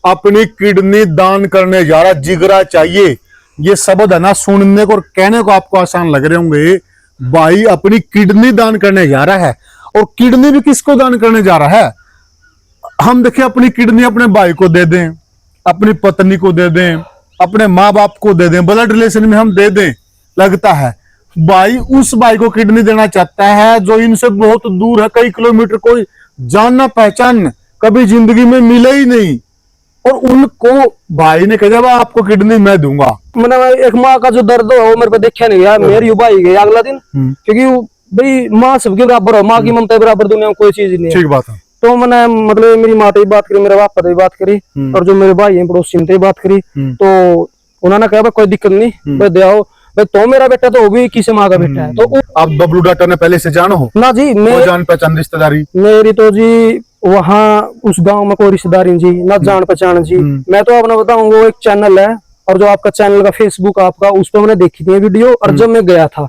अपनी किडनी दान करने जा रहा, जिगरा चाहिए। ये शब्द है ना, सुनने को और कहने को आपको आसान लग रहे होंगे। भाई अपनी किडनी दान करने जा रहा है, और किडनी भी किसको दान करने जा रहा है? हम देखिए, अपनी किडनी अपने भाई को दे दें, अपनी पत्नी को दे दें, अपने माँ बाप को दे दें, ब्लड रिलेशन में हम दे दें, लगता है भाई उस भाई को किडनी देना चाहता है जो इनसे बहुत दूर है, कई किलोमीटर, कोई जानना पहचान कभी जिंदगी में मिले ही नहीं, और उनको भाई ने कहा आपको किडनी मैं दूंगा। मैंने एक माँ का जो दर्द हो वो मेरे पे देखा नहीं यार, मेरी भाई गई अगला दिन, क्योंकि भाई माँ सबके बराबर हो, माँ की ममता के बराबर दुनिया में कोई चीज नहीं है। ठीक बात है। तो मैंने मतलब मेरी माँ तो बात करी, मेरे बाप तो बात करी, और जो मेरे भाई है पड़ोसी ने बात करी, तो उन्होंने कहा कोई दिक्कत नहीं, भाई दे आओ, भाई तो मेरा बेटा तो वो भी किसी माँ का बेटा है। तो आप बबलू डॉक्टर ने पहले से जानो हो ना जी, मैं जान पहचान रिश्तेदारी मेरी तो जी वहाँ उस गांव में कोई रिश्तेदारी जी ना जान पहचान जी। मैं तो अपना बताऊं, वो एक चैनल है, और जो आपका चैनल का फेसबुक आपका, उस पर मैंने देखी थी वीडियो, और जब मैं गया था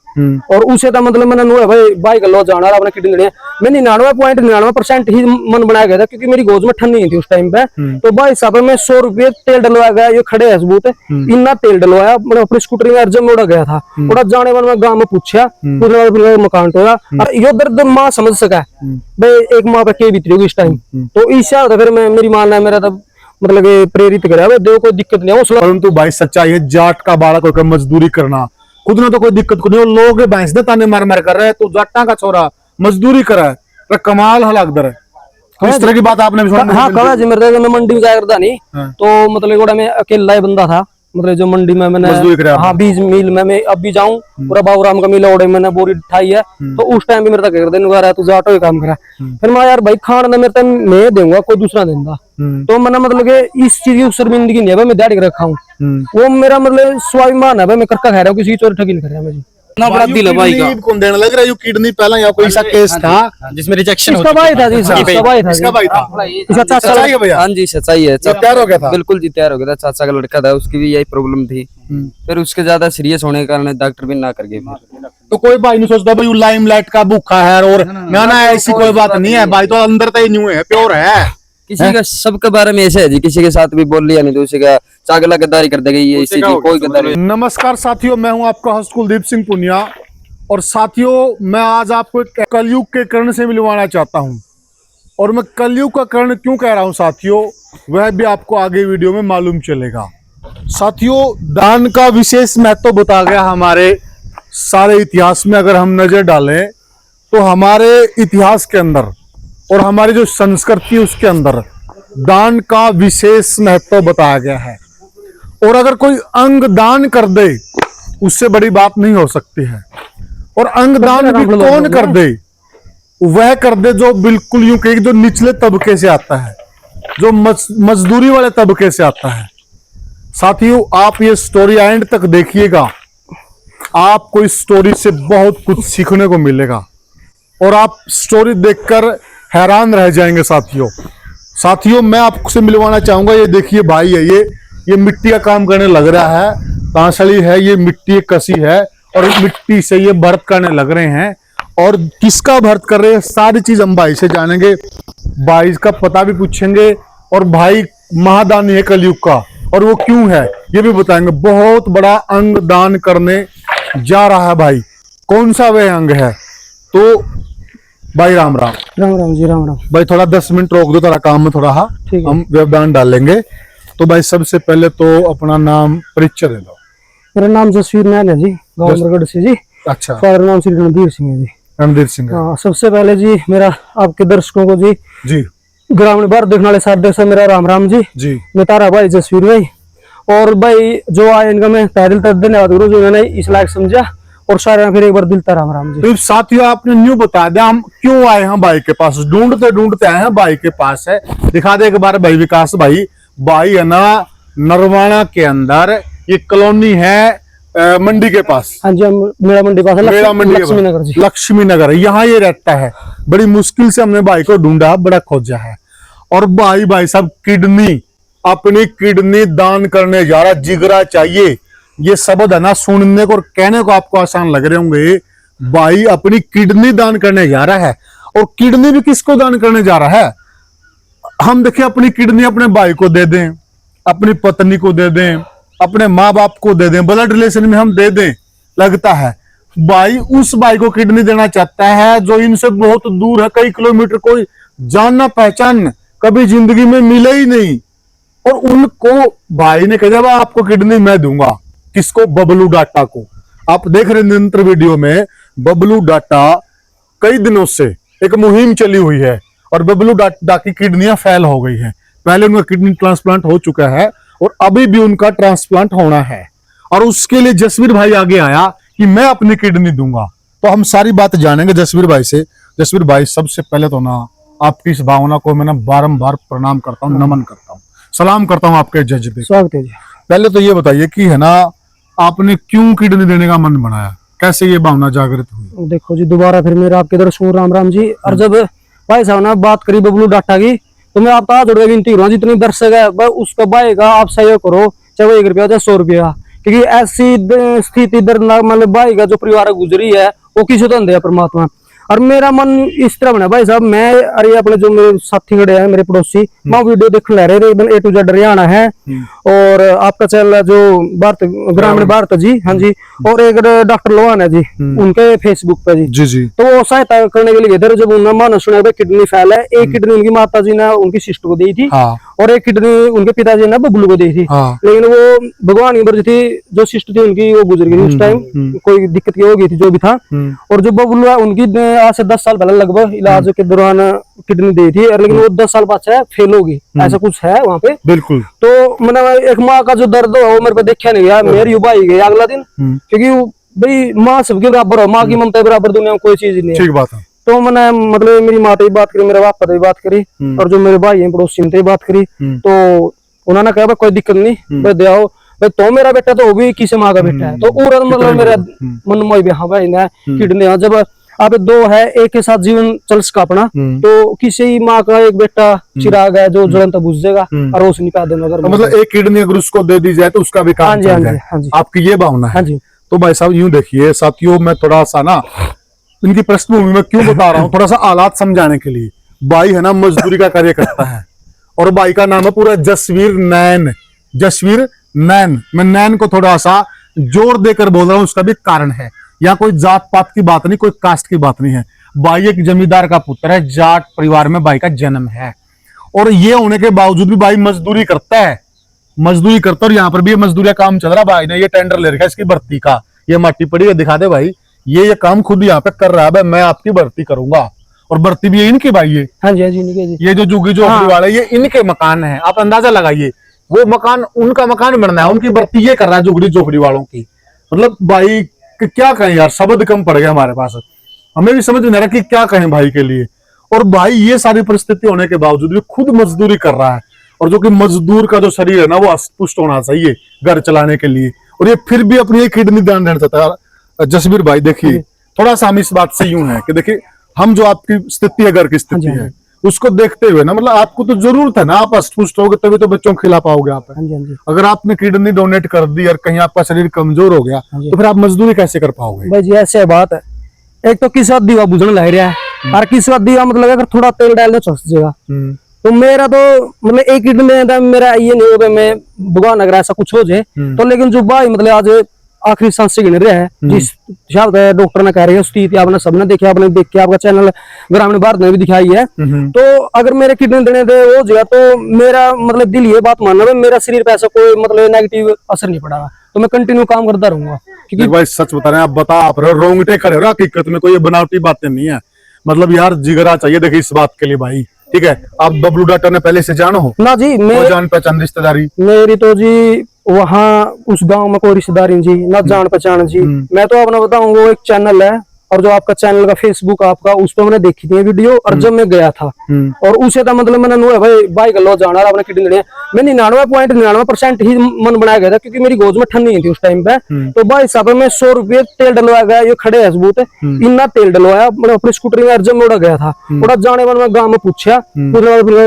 और उसे था मतलब मैंने नो है भाई गलो जाना अपने किडनी देने, मैं 99.99% ही मन बनाया गया था, क्योंकि मेरी गोद में ठंड नहीं थी उस टाइम पे। तो भाई साहब मैं 100 रुपये तेल डलवाया गया, ये खड़े है सबूत, इतना तेल डलवाया, मतलब अपनी स्कूटरी में अर्जन में उड़ा गया था, उड़ा जाने वाले मैं गाँव में पूछा, मकान टोया, और यो दर्द माँ समझ सका भाई एक माँ पे के बीती होगी इस टाइम। तो इस फिर मैं मेरी मान है मेरा तब मतलब प्रेरित करा, देखो कोई दिक्कत नहीं है। परंतु भाई सच्चाई है, जाट का बालक होकर मजदूरी करना, खुद ने तो कोई दिक्कत को नहीं, लोग भैंस दे ताने मार मार कर रहे हैं, तो जाटा का छोरा मजदूरी कर रहा है, कमाल हलाकदर है। इस तरह की बात आपने भी सुना? हाँ कहा जी, मेरे मैं मंडी में जाया करता नहीं, तो मतलब मैं अकेला ही बंदा था, मतलब जो मंडी में मैंने हाँ बीज मिल में मैं अब भी जाऊँ, पूरा बाबूराम का मिल ओढ़े मैंने बोरी उठाई है, तो उस टाइम भी मेरे तक कर देने तू जाटो ही काम करा, फिर मैं यार भाई खाना मेरे तक मैं दूंगा, कोई दूसरा देगा। तो मैंने मतलब कि इस चीज की शर्मिंदगी नहीं है मैं दाढ़ी रखा हूँ, वो मेरा मतलब स्वाभिमान है भाई, मैं करका खा रहा हूँ, किसी की चोरी ठगी नहीं कर रहा मैं। इतना बड़ा दिल है भाई का। कौन देने लग रहा है किडनी? पहला या कोई ऐसा केस था जिसमें रिजेक्शन इसका भाई था जी, इसका भाई था, इसका भाई था, इसका चाचा सच्चाई है भैया? हाँ जी सच्चाई है, तैयार हो गया था? बिल्कुल जी तैयार हो गया था, चाचा का लड़का था, उसकी भी यही प्रॉब्लम थी, फिर उसके ज्यादा सीरियस होने के कारण डॉक्टर भी ना कर गए। तो कोई भाई नहीं सोचता भाई लाइमलाइट का भूखा है, और ना ऐसी कोई बात नहीं है भाई, तो अंदर तो न्यू है, प्योर है। किसी का सबके बारे में ऐसे है जी, किसी के साथ भी बोल लिया नहीं तो उसी का चागला गद्दारी कर देगी, ये इसी की कोई गद्दारी। नमस्कार साथियों, मैं हूं आपका होस्ट कुलदीप सिंह पुनिया, और साथियों मैं आज आपको एक कलयुग के कर्ण से मिलवाना चाहता हूं, और मैं कलयुग का कर्ण क्यों कह रहा हूं साथियों, वह भी आपको आगे वीडियो में मालूम चलेगा। साथियों दान का विशेष महत्व बता गया हमारे सारे इतिहास में, अगर हम नजर डालें तो हमारे इतिहास के अंदर और हमारी जो संस्कृति उसके अंदर दान का विशेष महत्व बताया गया है, और अगर कोई अंग दान कर दे उससे बड़ी बात नहीं हो सकती है। और अंग दान भी कौन कर दे? वह कर दे जो बिल्कुल यूं कहे जो निचले तबके से आता है, जो मजदूरी वाले तबके से आता है। साथियों आप ये स्टोरी एंड तक देखिएगा, आपको इस स्टोरी से बहुत कुछ सीखने को मिलेगा, और आप स्टोरी देखकर हैरान रह जाएंगे। साथियों मैं आपसे मिलवाना चाहूंगा, ये देखिए भाई है, ये मिट्टी का काम करने लग रहा है, तांसली है, ये मिट्टी कसी है, और मिट्टी से ये भरत करने लग रहे हैं, और किसका भरत कर रहे हैं सारी चीज हम भाई से जानेंगे, भाई का पता भी पूछेंगे, और भाई महादानी है कलयुग का, और वो क्यों है ये भी बताएंगे। बहुत बड़ा अंग दान करने जा रहा है भाई, कौन सा वह अंग है? तो भाई राम राम। राम राम जी, राम राम भाई, थोड़ा 10 मिनट रोक दो, तेरा काम में थोड़ा हम व्यवधान डालेंगे। तो भाई सबसे पहले तो अपना नाम परिचय दे दो। मेरा नाम जसवीर नाल है जी, गाँव मरगढ़ से जी। अच्छा। फादर नाम श्री रणधीर सिंह है जी। रणधीर सिंह। हाँ, सबसे पहले जी मेरा आपके दर्शकों को जी ग्रामीण भारत देखने वाले सारे से मेरा राम राम जी। मैं तारा भाई जसवीर भाई, और भाई जो आए इनका मैं तहे दिल तक धन्यवाद करूँ जो इन्होंने इस लायक समझा, और सारे फिर एक बार दिल राम राम जी। तो साथियों आपने न्यू बता दिया हम क्यों आए हैं भाई के पास, ढूंढते ढूंढते आए हैं भाई के पास है। दिखा दे एक बार भाई विकास भाई है ना, नरवाना के अंदर ये कॉलोनी है मंडी के पास। हाँ जी, मेरा मंडी पास लक्ष्मी नगर जी, लक्ष्मी नगर, यहाँ ये रहता है। बड़ी मुश्किल से हमने भाई को ढूंढा, बड़ा खोजा है, और भाई साहब किडनी, अपनी किडनी दान करने जा रहा, जिगरा चाहिए। ये शब्द है ना, सुनने को और कहने को आपको आसान लग रहे होंगे। भाई अपनी किडनी दान करने जा रहा है, और किडनी भी किसको दान करने जा रहा है? हम देखिए अपनी किडनी अपने भाई को दे दें, अपनी पत्नी को दे दें, अपने माँ बाप को दे दें, ब्लड रिलेशन में हम दे दें, लगता है भाई उस भाई को किडनी देना चाहता है जो इनसे बहुत दूर है, कई किलोमीटर, कोई जानना पहचान कभी जिंदगी में मिले ही नहीं, और उनको भाई ने कहा आपको किडनी मैं दूंगा। किसको? बबलू डाटा को। आप देख रहे हैं निरंतर वीडियो में बबलू डाटा कई दिनों से एक मुहिम चली हुई है और बबलू डाटा की किडनियां फेल हो गई है। पहले उनका किडनी ट्रांसप्लांट हो चुका है और अभी भी उनका ट्रांसप्लांट होना है, और उसके लिए जसवीर भाई आगे आया कि मैं अपनी किडनी दूंगा। तो हम सारी बात जानेंगे जसवीर भाई से। जसवीर भाई, सबसे पहले तो ना आपकी इस भावना को मैं ना बारंबार प्रणाम करता हूँ, नमन करता हूँ, सलाम करता हूँ आपके जज पे। स्वागत है जी। पहले तो ये बताइए कि है ना, आपने क्यों किडनी देने का मन बनाया, कैसे ये भावना जागृत हुई? देखो जी, दोबारा फिर मेरा आपके दर्शकों राम राम जी। और जब भाई साहब ने बात करी बबलू डाटा की, तो मैं आपका हाथ जोड़ के विनती करूँ, जितनी दर्शक है भाई उसका भाई का आप सहयोग करो, चाहे वो 1 रुपया चाहे 100 रुपया, क्योंकि ऐसी स्थिति दर्दनाक मतलब भाई का जो परिवार गुजरी है वो किसी तो अंधे है परमात्मा। और मेरा मन इस तरह बना भाई साहब, मैं अरे अपने जो मेरे साथी खड़े हैं, मेरे पड़ोसी, मैं वीडियो देख ले रहे एकदम A to Z हरियाणा है, और आपका चैनल जो भारत ग्रामीण भारत जी, हाँ जी, और एक डॉक्टर लोहान है जी, उनके फेसबुक पे जी जी, तो वो सहायता करने के लिए गए थे। जब उन्होंने माना सुना किडनी फेल है, एक किडनी उनकी माता जी ने उनकी सिस्टर को दी थी, हाँ, और एक किडनी उनके पिताजी ने बबलू को दी थी, हाँ, लेकिन वो भगवान की मर्जी थी, जो सिस्टर थी उनकी वो गुजर गई उस टाइम, कोई दिक्कत की हो गई थी जो भी था। और जो बबलू है उनकी आज से 10 साल पहले लगभग इलाज के दौरान किडनी दी थी, लेकिन वो 10 साल बाद से फेल होगी, ऐसा कुछ है वहाँ पे। बिल्कुल। तो मैंने एक माँ का जो दर्द हो वो मेरे पे देखा नहीं गया, मेरी युवा ही गई अगला दिन, क्योंकि भाई माँ सबके बराबर हो, माँ की ममता बराबर दुनिया में कोई चीज नहीं है। ठीक बात है। तो मैंने मतलब मेरी माता की बात करी, मेरे बाप की बात करी, और जो मेरे भाई हैं पड़ोसी उनसे बात करी, तो उन्होंने कहा कोई दिक्कत नहीं भाई, दे आओ भाई, तो मेरा बेटा तो भी किसी माँ का बेटा है। तो पूरा मतलब मेरा मन मोह भी, हाँ भाई ना किडनी, जब आप 2 है एक के साथ जीवन चल सका अपना, तो किसी माँ का एक बेटा चिराग है जो ज्वलंत बुझ जाएगा और रोशनी पैदा देगा। तो मतलब एक किडनी अगर उसको दे दी जाए तो उसका भी काम चल जाए, आपकी ये भावना है? हाँ जी। तो भाई साहब यूं देखिए साथियों, मैं थोड़ा सा ना इनकी पृष्ठभूमि में क्यों बता रहा हूँ, थोड़ा सा हालात समझाने के लिए। भाई है ना मजदूरी का कार्य करता है, और भाई का नाम है पूरा जसवीर नैन। जसवीर नैन, मैं नैन को थोड़ा सा जोर देकर बोल रहा हूँ, उसका भी कारण है। यहाँ कोई जात पात की बात नहीं, कोई कास्ट की बात नहीं है। भाई एक जमींदार का पुत्र है, जाट परिवार में भाई का जन्म है, और ये होने के बावजूद भी भाई मजदूरी करता है, मजदूरी करता है। और यहाँ पर भी ये मजदूरी का काम चल रहा है। भाई ने ये टेंडर ले रखा है इसकी भर्ती का, ये माटी पड़ी है, दिखा दे भाई, ये काम खुद यहाँ पे कर रहा है, भाई मैं आपकी भर्ती करूंगा। और भर्ती भी इनकी भाई है। हाँ जी, हाँ जी, ये जो जुगी झोपड़ी वाले ये इनके मकान है, आप अंदाजा लगाइए, वो मकान उनका मकान बनना है, उनकी भर्ती ये कर रहा है जुगड़ी झोपड़ी वालों की। मतलब भाई क्या कहें यार, शब्द कम पड़ गया हमारे पास, हमें भी समझ नहीं आ रहा कि क्या कहें भाई के लिए। और भाई ये सारी परिस्थिति होने के बावजूद भी खुद मजदूरी कर रहा है, और जो कि मजदूर का जो शरीर है ना वो अस्पुष्ट होना चाहिए घर चलाने के लिए, और ये फिर भी अपनी एक किडनी दान देना चाहता है। जसवीर भाई देखिए, थोड़ा सा हम इस बात से यूं है कि देखिए हम जो आपकी स्थिति है, घर की स्थिति है, उसको देखते हुए ना, मतलब आपको तो जरूरत है ना, आप अस्पुष्ट होगे तभी तो बच्चों को खिला पाओगे आप। अगर आपने किडनी डोनेट कर दी और कहीं आपका शरीर कमजोर हो गया तो फिर आप मजदूरी कैसे कर पाओगे? भाई जी ऐसे बात है, एक तो किस दीवा बुझने लग रहा है, और किस दीवा मतलब अगर थोड़ा तेल डालने चुस जाएगा। तो मेरा तो मतलब एक किडनी मेरा ये नहीं होगा मैं भगवान अगर ऐसा कुछ हो जाए तो, लेकिन जो भाई मतलब आज आखिरी सांस से गिन रहे हैं, जिस शब्द डॉक्टर ने कह रही है स्थिति आपने सबने देखी, आपने देख के आपका चैनल ग्रामीण भारत ने भी दिखाई है। तो अगर मेरे किडनी देने दे हो जाएगा तो मेरा मतलब दिल ये बात मानना है, मेरा शरीर पे ऐसा कोई मतलब नेगेटिव असर नहीं पड़ेगा, तो मैं कंटिन्यू काम करता रहूंगा। क्योंकि भाई सच बता रहे हैं, आप बता आप रोंगटे खड़े हो रहा, हकीकत में कोई बनावटी बातें नहीं है। मतलब यार जिगरा चाहिए देखिए इस बात के लिए भाई, ठीक है। आप बबलू डाटा ने पहले से जानो हो ना जी, मैं जान पहचान रिश्तेदारी मेरी तो जी वहाँ उस गांव में कोई रिश्तेदारी जी ना जान पहचान जी। मैं तो अपना बताऊं, वो एक चैनल है, और जो आपका चैनल का फेसबुक आपका, उस पर मैंने देखी थी वीडियो, और जब मैं गया था और उसे था मतलब मैंने नो भाई बाइक लो जाना अपने किडनी देने, मैं 99.99% ही मन बनाया गया था, क्योंकि मेरी गोद में ठंड नहीं थी उस टाइम पे। तो भाई साहब मैं 100 रुपये तेल डलवाया गया, ये खड़े है सबूत, इतना तेल डलवाया मतलब अपनी स्कूटर में जब मैं उड़ा गया था, उड़ा जाने वाले मैं गाँव में पूछा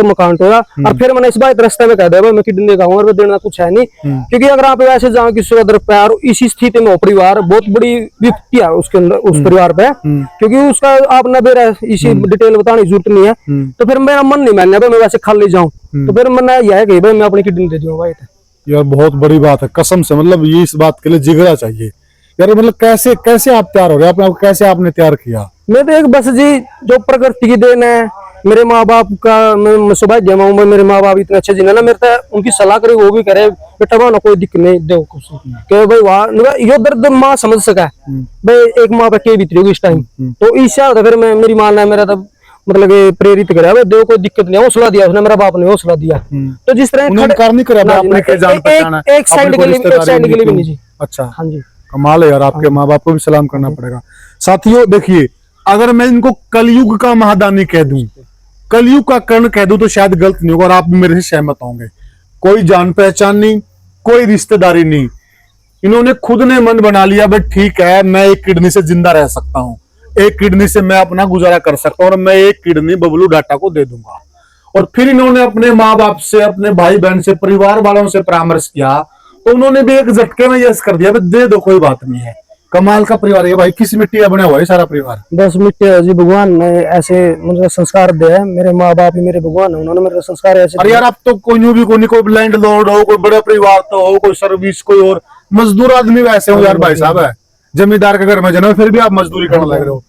मकान टोला, और फिर मैंने इस बात रास्ते में कह दिया भाई मैं किडनी का हूँ, देना कुछ है नहीं, क्योंकि अगर आप वैसे जाओ किसी इसी स्थिति में हो परिवार, बहुत बड़ी विपत्ति है उसके अंदर, उस परिवार बार पे, क्योंकि उसका आप ना बेरा इसी डिटेल बताने की जरूरत नहीं है। तो फिर मेरा मन नहीं मानना भाई मैं वैसे खाली जाऊं, तो फिर मैंने यह है कि भाई मैं अपनी किडनी दे दूंगा भाई। यार बहुत बड़ी बात है कसम से, मतलब ये इस बात के लिए जिगरा चाहिए यार। मतलब कैसे कैसे आप तैयार हो रहे, अपने कैसे आपने तैयार किया? मैं तो एक बस जी जो प्रकृति की देन है, मेरे माँ बाप का मैं सौभाग्य हूँ, मेरे माँ बाप इतने अच्छे जिन्हें ना मेरे तो उनकी सलाह करे वो भी करे बेटा वहाँ कोई दिक्कत नहीं दे कुछ कि भाई वहाँ यो दर्द माँ समझ सका भाई, एक माँ पे के बीत रही होगी इस टाइम। तो इससे होता फिर मैं मेरी माँ ने मेरा तब मतलब प्रेरित करा भाई दो कोई दिक्कत नहीं, हौसला दिया उसने, मेरा बाप ने हौसला दिया। तो जिस तरह एक साइड के लिए भी नहीं जी। अच्छा हाँ जी कमाल है यार, आपके माँ बाप को भी सलाम करना पड़ेगा। साथियों देखिए, अगर मैं इनको कलयुग का महादानी कह दूं, कलयुग का कर्ण कह दूं तो शायद गलत नहीं होगा और आप भी मेरे से सहमत होंगे। कोई जान पहचान नहीं, कोई रिश्तेदारी नहीं, इन्होंने खुद ने मन बना लिया भाई ठीक है मैं एक किडनी से जिंदा रह सकता हूँ, एक किडनी से मैं अपना गुजारा कर सकता हूँ और मैं एक किडनी बबलू डाटा को दे दूंगा। और फिर इन्होंने अपने माँ बाप से, अपने भाई बहन से, परिवार वालों से परामर्श किया तो उन्होंने भी एक झटके में यस कर दिया भाई दे दो कोई बात नहीं है। कमाल का परिवार है भाई। किस मिट्टी का बना हुआ है सारा परिवार? बस मिट्टी जी, भगवान ने ऐसे मतलब संस्कार दिया है, मेरे माँ बाप ही मेरे भगवान है, उन्होंने मेरे संस्कार ऐसे। अरे यार अब तो कोई लैंड लॉर्ड हो, कोई बड़ा परिवार तो हो, कोई सर्विस, कोई और मजदूर आदमी वैसे हो यार भाई साहब है, जमींदार के घर में जन्म फिर भी आप मजदूरी करने लग रहे हो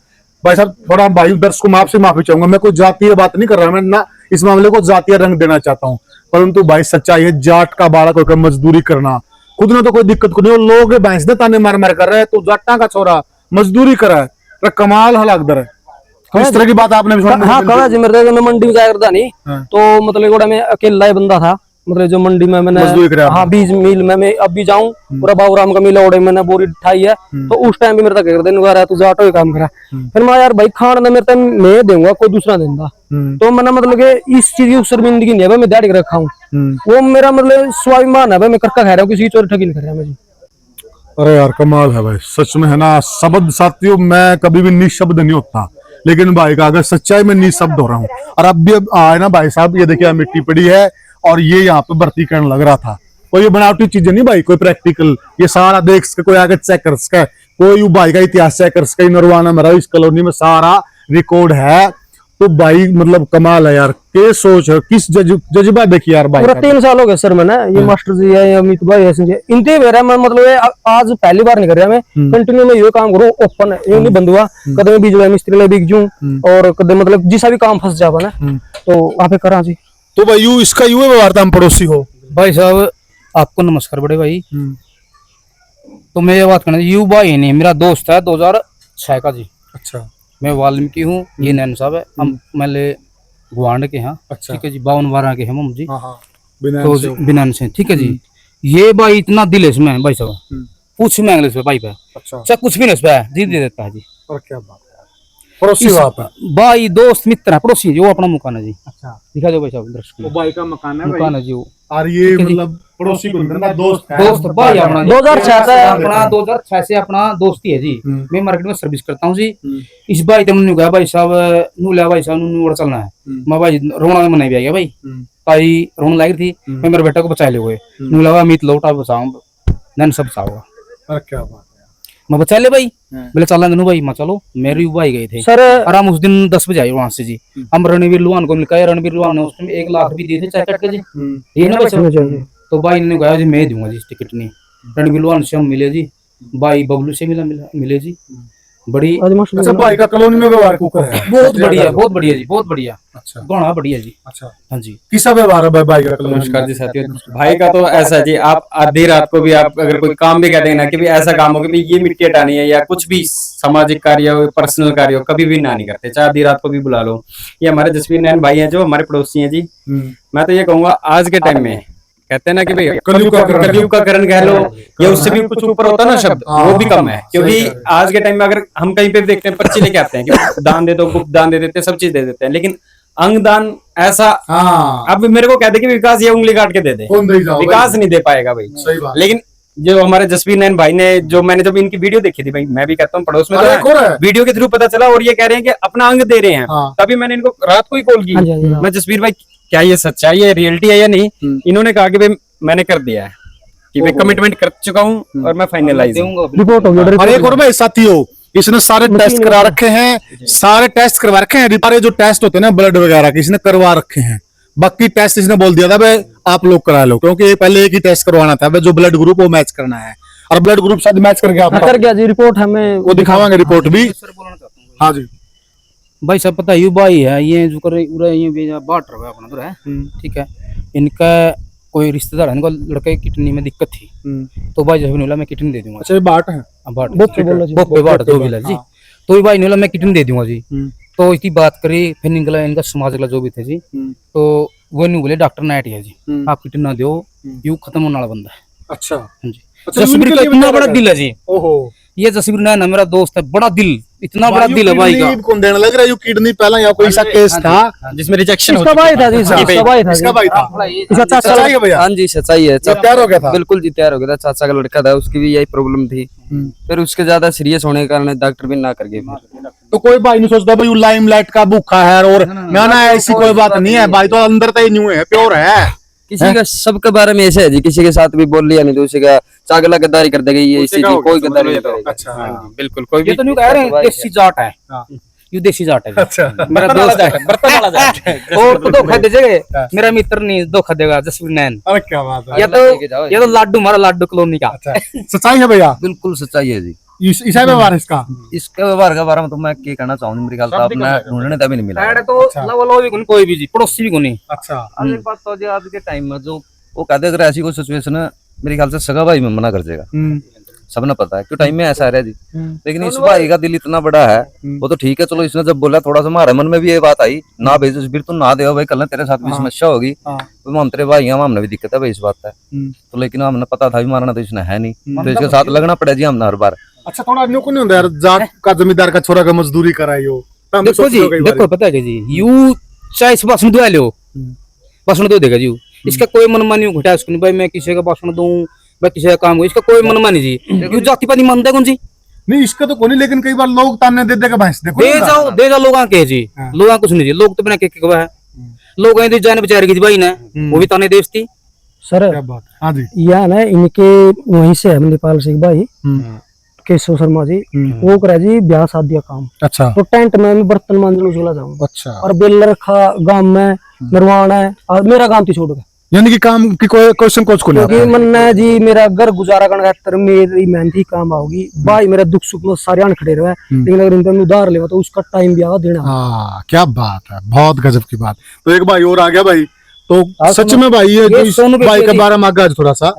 भाई साहब। थोड़ा भाई दर्शकों में आपसे माफी चाहूंगा, मैं कोई जातीय बात नहीं कर रहा, मैं ना इस मामले को जातीय रंग देना चाहता हूँ, परंतु भाई सच्चाई है जाट का बालक होकर मजदूरी करना, खुद ने तो कोई दिक्कत को नहीं, लोग भैंस दे ताने मार मार कर रहे हैं तो जाटा का छोरा मजदूरी कर रहा है, तो कमाल हलाकदर है। इस तरह की बात आपने भी सुनी? हाँ कहा जी, मेरे मैं मंडी में जाया करता नहीं, तो मतलब मैं अकेला ही बंदा था, मतलब जो मंडी में मैंने हाँ बीज मिल में मैं अब भी जाऊँ, पूरा बाबूराम का मिल ओढ़े मैंने बोरी उठाई है, तो उस टाइम भी मेरे तक कर देने तू जाटो ही काम करा। फिर मैं यार भाई खाना मेरे तक मैं दूंगा कोई दूसरा देंदा, तो मैंने मतलब कि इस चीज की शर्मिंदगी नहीं है मैं दाढ़ी रखा हूँ, वो मेरा मतलब स्वाभिमान है भाई, मैं करका खा रहा हूँ, किसी चोरी ठगी नहीं कर रहा मैं जी। अरे यार कमाल है भाई सच में है ना। शब्द साथियों मैं कभी भी निशब्द नहीं होता, लेकिन भाई का अगर सच्चाई में निशब्द हो रहा हूँ। और अब भी आए ना भाई साहब, ये देखिए मिट्टी पड़ी है और ये यहाँ पे भर्ती करने लग रहा था, और ये बनावटी चीजें नहीं भाई, कोई प्रैक्टिकल, ये सारा देख सके कोई आगे चेक कर सके, कोई भाई का इतिहास चेक कर सके, नरवाना मेरा इस कॉलोनी में सारा रिकॉर्ड है। तो भाई मतलब कमाल है यार, के सोच है, किस जज्बा देखिए यार भाई। पूरा 3 साल हो गए सर मैंने, ये मास्टर जी है अमित भाई ऐसे इनते मेरा मैं मतलब आज पहली बार नहीं कर रहा मैं, कंटिन्यू में ये काम करूँ ओपन है, ये नहीं बंद हुआ, कदम बीज मिस्त्री ले बिक जूं और कदम मतलब जिसा भी काम फंस जावा ना तो वहां पे करा जी। तो भाई यू इसका यू व्यवहार था, हम पड़ोसी हो भाई साहब आपको नमस्कार बड़े भाई। तो मैं ये बात करना, यू भाई नहीं मेरा दोस्त है 2006 का जी। अच्छा मैं वाल्मीकि हूँ, ये नैन साहब है, हम पहले गुआंड के हैं। अच्छा ठीक है जी, 52-12 के हैं हम जी। हाँ तो बिनान से ठीक है जी। ये भाई इतना दिल है इसमें भाई साहब, पूछ मांग ले भाई पे, अच्छा चाहे कुछ भी नहीं उसपे जी दे देता है जी। और क्या बात है, पड़ोसी हो आप? भाई दोस्त मित्र है, पड़ोसी है, वो अपना मकान है जी। अच्छा दिखा दो भाई साहब दर्शक, भाई का मकान है, मकान है जी वो। और ये मतलब पड़ोसी को दोस्त है? दोस्त भाई अपना 2006 से अपना 2006 से अपना दोस्ती है जी। मैं मार्केट में सर्विस करता हूँ जी। इस भाई तुमने कहा भाई साहब नूला भाई साहब नूर चलना है, मैं भाई रोना में मनाई भी आ गया भाई, भाई रोने लगी थी, मैं मेरे बेटा को बचा ले हुए नूला मीत लौटा बचाऊं नैन सब बचाऊंगा। और क्या बात है, मैं बचा ले भाई, बोले चलना दिनू भाई, मैं चलो मेरे भाई गए थे सर। और हम उस दिन 10 बजे आए वहां से जी। हम रणवीर लुहान को मिलकर, रणवीर लुहान ने उस टाइम 1 लाख भी दिए थे चाय कट के जी, ये ना भाई। तो भाई ने कहा जी मैं दूंगा जी टिकट नहीं। रणवीर लुहान से हम मिले जी, भाई बबलू से मिले जी, बड़ी अच्छा भाई का कॉलोनी में व्यवहार कुकर है? बहुत बढ़िया, बहुत बढ़िया जी, बहुत बढ़िया। अच्छा गाना बढ़िया जी। अच्छा हाँ जी, किसा व्यवहार है भाई का कॉलोनी? नमस्कार जी साथियों। भाई का तो ऐसा है जी, आप आधी रात को भी आप अगर कोई काम भी कह देना कि भी ऐसा काम हो कि भी ये मिट्टी हटानी है या कुछ भी सामाजिक कार्य हो, पर्सनल कार्य हो, कभी भी ना नहीं करते, चाहे आधी रात को भी बुला लो। ये हमारे जसवीर नैन भाई हैं जो हमारे पड़ोसी हैं जी। मैं तो ये कहूंगा आज के टाइम में कहते हैं ना कि भाई कलयुग का करण कह लो या उससे भी कुछ ऊपर होता ना शब्द, वो भी कम है। क्योंकि आज के टाइम में अगर हम कहीं पे भी देखते हैं पर्ची लेके आते हैं कि दान दे दो, गुप्त दान दे देते हैं, सब चीज दे देते हैं, लेकिन अंगदान ऐसा अब मेरे को कहते कि विकास ये उंगली काट के दे दे, विकास नहीं दे पाएगा भाई। लेकिन जो हमारे जसवीर नैन भाई ने, जो मैंने जब इनकी वीडियो देखी थी भाई, मैं भी कहता हूँ पड़ोस में तो वीडियो के थ्रू पता चला और ये कह रहे हैं कि अपना अंग दे रहे हैं, तभी मैंने इनको रात को ही कॉल की। मैं जसवीर भाई क्या ये सच्चाई है, रियलिटी है या नहीं? इन्होंने कहा कि भाई मैंने कर दिया है, कि मैं कमिटमेंट कर चुका हूँ और मैं फाइनलाइज रिपोर्ट हो गया। और एक और भाई साथियों, इसने सारे टेस्ट करा रखे हैं, सारे टेस्ट करवा रखे हैं। सारे जो टेस्ट होते हैं ना ब्लड वगैरह के, इसने करवा रखे हैं। बाकी टेस्ट इसने बोल दिया था भाई आप लोग करा लो, क्योंकि पहले एक ही टेस्ट करवाना था भाई, जो ब्लड ग्रुप वो मैच करना है। और ब्लड ग्रुप शायद मैच करके हाँ, आपका कर गया जी, रिपोर्ट हमें वो दिखावांगे, रिपोर्ट भी। सर बोलना चाहता हूँ हाँ जी। भाई साहब, पता यू भाई है ये जो कर उरा ये बेजा बाट रहा है अपना तो है, ठीक है। इनका कोई रिश्तेदार है, इनको लड़के की किडनी में दिक्कत थी, तो भाई जब बोला मैं किडनी दे दूंगा। अच्छा ये बाट है, बाट बोपे बोलो जी। बोपे बाट जो भी ला जी, तो भाई ने बोला मैं किडनी दे दूंगा जी। तो इसकी बात करी, फिर निकला इनका समाज का जो भी थे जी, तो वो नहीं बोले डॉक्टर नाइट है जी, आप किडनी ना दो, यू खत्म होने वाला बंदा है। अच्छा हाँ जी, अच्छा, जसवीर यूं का निकल इतना गया बड़ा था। दिल है जी, ओहो, ये जसवीर ना मेरा दोस्त है, बड़ा दिल, इतना बड़ा दिल है भाई का। किडनी कौन देने लग रहा है? यू किडनी पहला या कोई ऐसा केस था जिसमें रिजेक्शन इसका भाई था जी, इसका भाई था इसका जी। भाई था? इसका चाचा सच्चाई है भैया? हाँ जी सच्चाई है। जब तैयार हो गया था? बिल्कुल जी तैयार हो गया था, चाचा का लड़का था, उसकी भी यही प्रॉब्लम थी। फिर उसके ज्यादा सीरियस होने के कारण डॉक्टर भी ना कर गए। तो कोई भाई नहीं सोचता भाई लाइमलाइट का भूखा है और ना ऐसी कोई बात नहीं है भाई, तो अंदर तो न्यू है, प्योर है। किसी का सबके बारे में ऐसे है जी, किसी के साथ भी बोल लिया नहीं तो उसी का चागला गद्दारी कर देगा, ये इसी की कोई गद्दारी नहीं करेगा। अच्छा बिल्कुल कोई ये भी तो नहीं कह रहे हैं देसी जाट है, ये देसी जाट है जी। अच्छा मेरा दोस्त है और तो धोखा दीजिएगा, मेरा मित्र नहीं धोखा देगा जसवीर नैन। अरे क्या बात है। ये तो लाडू हमारा लाडू कॉलोनी का। अच्छा सच्चाई है भैया? बिल्कुल सच्चाई है जी। ईसा व्यवहार इसका? इसके व्यवहार के बारे में तो मैं क्या कहना चाहूंगी, मेरे ख्याल से आपने ढूंढने तभी नहीं मिला। ऐड तो लव भी कोनी, कोई भी जी, पड़ोसी भी कोनी। अच्छा अगली बात तो जी आज के टाइम में जो वो कहते अगर ऐसी कोई सिचुएशन है, मेरे ख्याल से सगा भाई में मना कर देगा, सबने पता है क्यों टाइम में ऐसा आ रहा है जी। लेकिन इस भाई का दिल इतना बड़ा है, वो तो ठीक है चलो, इसने जब बोला थोड़ा सा हमारे मन में भी ये बात आई ना भेज फिर तो ना दे भाई, कल ना तेरे साथ भी समस्या होगी, तो हम तेरे भाई हमने भी दिक्कत है भाई इस बात है। तो लेकिन हमने पता था भी मारना तो इसने है नहीं, तो इसके साथ लगना पड़ेगा जी हमने हर बार। अच्छा थोड़ा न्यू को नहीं होता यार, जाट का जमींदार का छोरा का मजदूरी कराइयो। देखो जी, देखो पता है जी, यू चाहे इस भाषण दो लो, भाषण दो देगा जी, इसका कोई मनमानी घटा उसको नहीं भाई मैं किसी का भाषण दूं, मैं किसी का काम, इसका कोई मनमानी जी। यू जाति पाति मानता है कौन जी? नहीं इसका तो कोई, लेकिन कई बार लोग ताने दे देगा भैंस, देखो दे जाओ लोग के जी, लोग कुछ नहीं जी, लोग तो बिना के है, लोग आए जाने बेचारे की भाई ना, वो भी ताने देती सर। क्या बात। हाँ जी। यह ना इनके वहीं से है नेपाल से एक भाई केशव शर्मा जी, वो करा जी ब्याह शादी का काम। अच्छा तो टेंट में मैं बर्तन मांजने चला जाऊँ, अच्छा। और बेलर खा गांव में निर्वाण है, और मेरा काम तो छोड़ गया, यानी कि काम की कोई क्वेश्चन कोच को नहीं क्योंकि आता। मन है जी मेरा घर गुजारा करने खातर मेरी मेहनती काम आओगी भाई, मेरा दुख सुख में सारे आन खड़े रहे, लेकिन अगर इनका उधार लेगा तो उसका टाइम भी आगा देना। हाँ क्या बात है, बहुत गजब की बात। तो एक भाई और आ गया भाई, तो सच में भाई ये जो इस भाई के बारे में आगे थोड़ा सा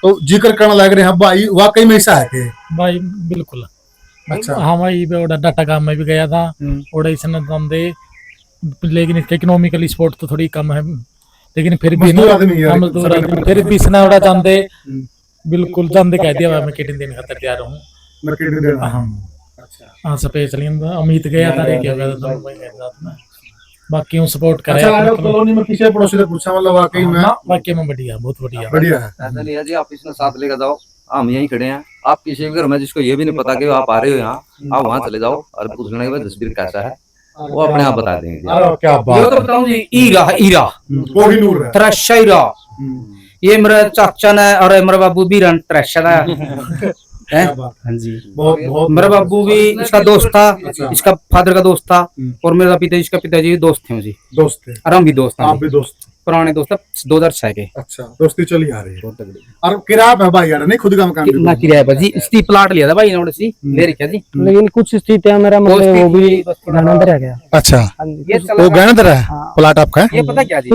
तो जिक्र करना लग रहे हैं भाई, वाकई में ऐसा है कि भाई बिल्कुल। अच्छा हाँ भाई डाटा काम में भी गया था और इसने दम दे, लेकिन इसका इकोनॉमिकल सपोर्ट तो थोड़ी कम है, लेकिन फिर भी मजदूर आदमी है, मजदूर आदमी फिर भी इसने उड़ा जानते बिल्कुल जानते कह दिया मैं कितने दिन खातर तैयार हूँ। मैं किडनी देना। हाँ स्पेशली अमित गया था रे क्या गया था भाई के साथ में, बाकी हूँ सपोर्ट करे अच्छा कॉलोनी में किसी पड़ोसी से पूछा, मतलब वाकई में बाकी में बढ़िया, बहुत बढ़िया बढ़िया है। ऐसा नहीं है जी, आप इसमें साथ लेकर जाओ, हम यहीं खड़े हैं, आप किसी भी घर में जिसको ये भी नहीं पता कि आप आ रहे हो यहाँ, आप वहाँ चले जाओ और पूछ लेने के बाद जसबीर कैसा है वो अपने आप बता देंगे। अरे क्या ये बात तो है, बताऊं जी, ईरा ईरा कोहिनूर है। त्रेशा ईरा, ये मेरा चाचा ने और मेरा बाबू भी रन त्रेशा था है। हाँ जी, बहुत बहुत मेरा बाबू भी इसका दोस्त था, इसका फादर का दोस्त था, और मेरा पिता इसका पिताजी दोस्त थे जी, दोस्त थे, और हम भी दोस्त आप हैं, भी दोस्त। पुराने दोस्त 2006 के। अच्छा दोस्ती चली आ रही है। और किराया पे भाई यार नहीं खुद का मकान भी कितना किराया पर जी, इसकी प्लाट लिया था भाई इन्होंने सी ले रखा जी। लेकिन कुछ स्थितियां मेरा मतलब वो भी अंदर आ गया। अच्छा हाँ जी। ये वो गहना तरह है प्लाट आपका है? ये पता क्या जी,